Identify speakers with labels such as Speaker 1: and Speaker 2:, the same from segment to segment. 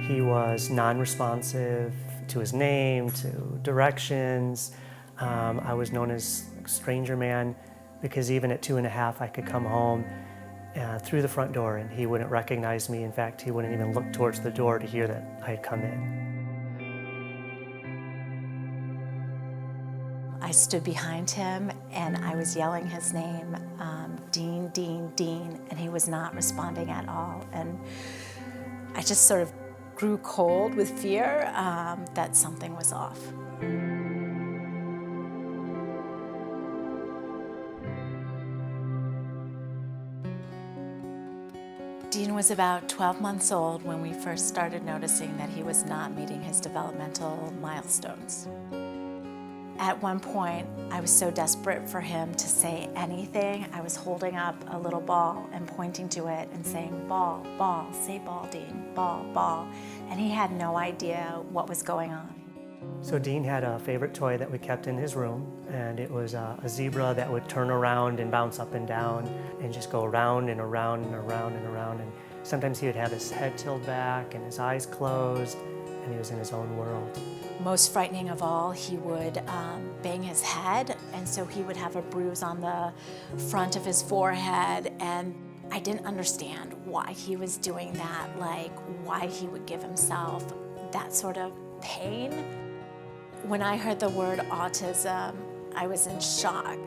Speaker 1: He was non-responsive to his name, to directions. I was known as stranger man because even at 2.5 I could come home through the front door and he wouldn't recognize me. In fact, he wouldn't even look towards the door to hear that I had come in.
Speaker 2: I stood behind him and I was yelling his name, Dean, Dean, Dean, and he was not responding at all. And I just sort of grew cold with fear that something was off. Dean was about 12 months old when we first started noticing that he was not meeting his developmental milestones. At one point, I was so desperate for him to say anything, I was holding up a little ball and pointing to it and saying, ball, ball, say ball, Dean, ball, ball. And he had no idea what was going on.
Speaker 1: So Dean had a favorite toy that we kept in his room, and it was a zebra that would turn around and bounce up and down and just go around and around and around and around. And sometimes he would have his head tilted back and his eyes closed, and he was in his own world.
Speaker 2: Most frightening of all, he would bang his head, and so he would have a bruise on the front of his forehead, and I didn't understand why he was doing that, like why he would give himself that sort of pain. When I heard the word autism, I was in shock.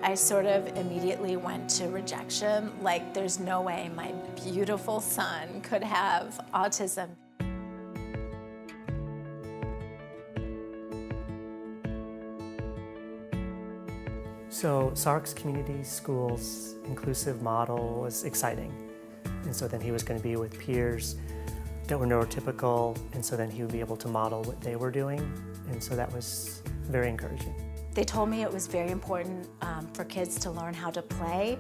Speaker 2: I sort of immediately went to rejection, like there's no way my beautiful son could have autism.
Speaker 1: So SARRC's community schools inclusive model was exciting. And so then he was going to be with peers that were neurotypical, and so then he would be able to model what they were doing. And so that was very encouraging.
Speaker 2: They told me it was very important for kids to learn how to play.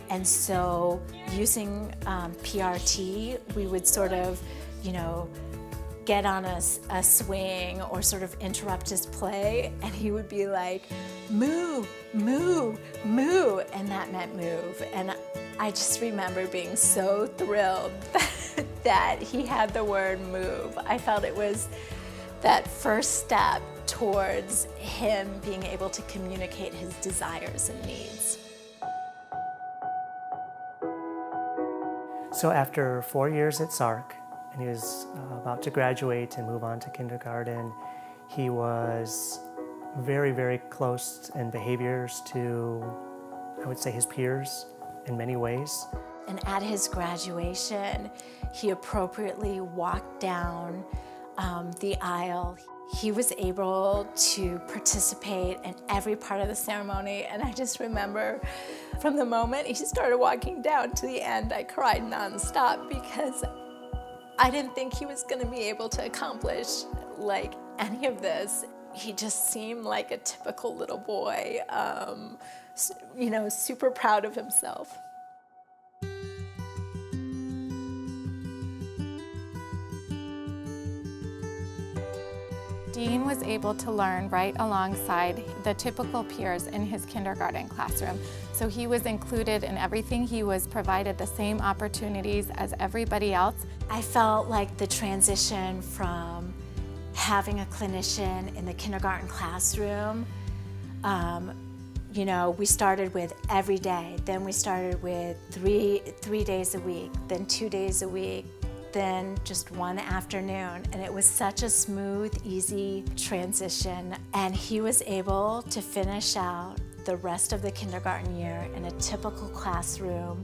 Speaker 2: And so using PRT, we would sort of, get on a swing or sort of interrupt his play, and he would be like, moo, moo, moo, and that meant move. And I just remember being so thrilled that he had the word move. I felt it was that first step towards him being able to communicate his desires and needs.
Speaker 1: So after 4 years at SARRC, and he was about to graduate and move on to kindergarten, he was very, very close in behaviors to, I would say, his peers in many ways.
Speaker 2: And at his graduation, he appropriately walked down the aisle. He was able to participate in every part of the ceremony, and I just remember from the moment he started walking down to the end, I cried nonstop because I didn't think he was going to be able to accomplish like any of this. He just seemed like a typical little boy, super proud of himself.
Speaker 3: Dean was able to learn right alongside the typical peers in his kindergarten classroom. So he was included in everything. He was provided the same opportunities as everybody else.
Speaker 2: I felt like the transition from having a clinician in the kindergarten classroom, we started with every day, then we started with three days a week, then 2 days a week, then just one afternoon, and it was such a smooth, easy transition, and he was able to finish out the rest of the kindergarten year in a typical classroom.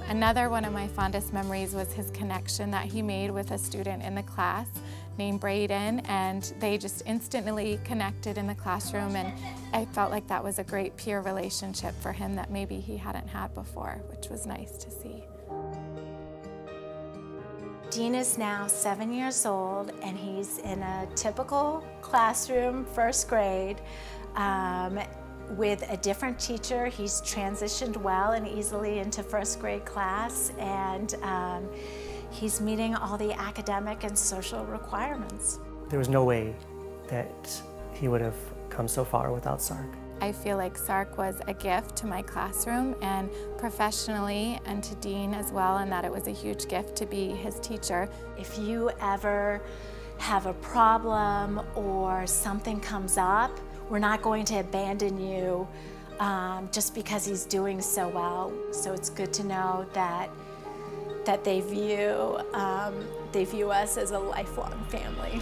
Speaker 3: Another one of my fondest memories was his connection that he made with a student in the class named Braden, and they just instantly connected in the classroom, and I felt like that was a great peer relationship for him that maybe he hadn't had before, which was nice to see.
Speaker 2: Dean is now 7 years old, and he's in a typical classroom, first grade, with a different teacher. He's transitioned well and easily into first grade class, and he's meeting all the academic and social requirements.
Speaker 1: There was no way that he would have come so far without SARRC.
Speaker 3: I feel like SARRC was a gift to my classroom and professionally, and to Dean as well, and that it was a huge gift to be his teacher.
Speaker 2: If you ever have a problem or something comes up, we're not going to abandon you just because he's doing so well. So it's good to know that they view us as a lifelong family.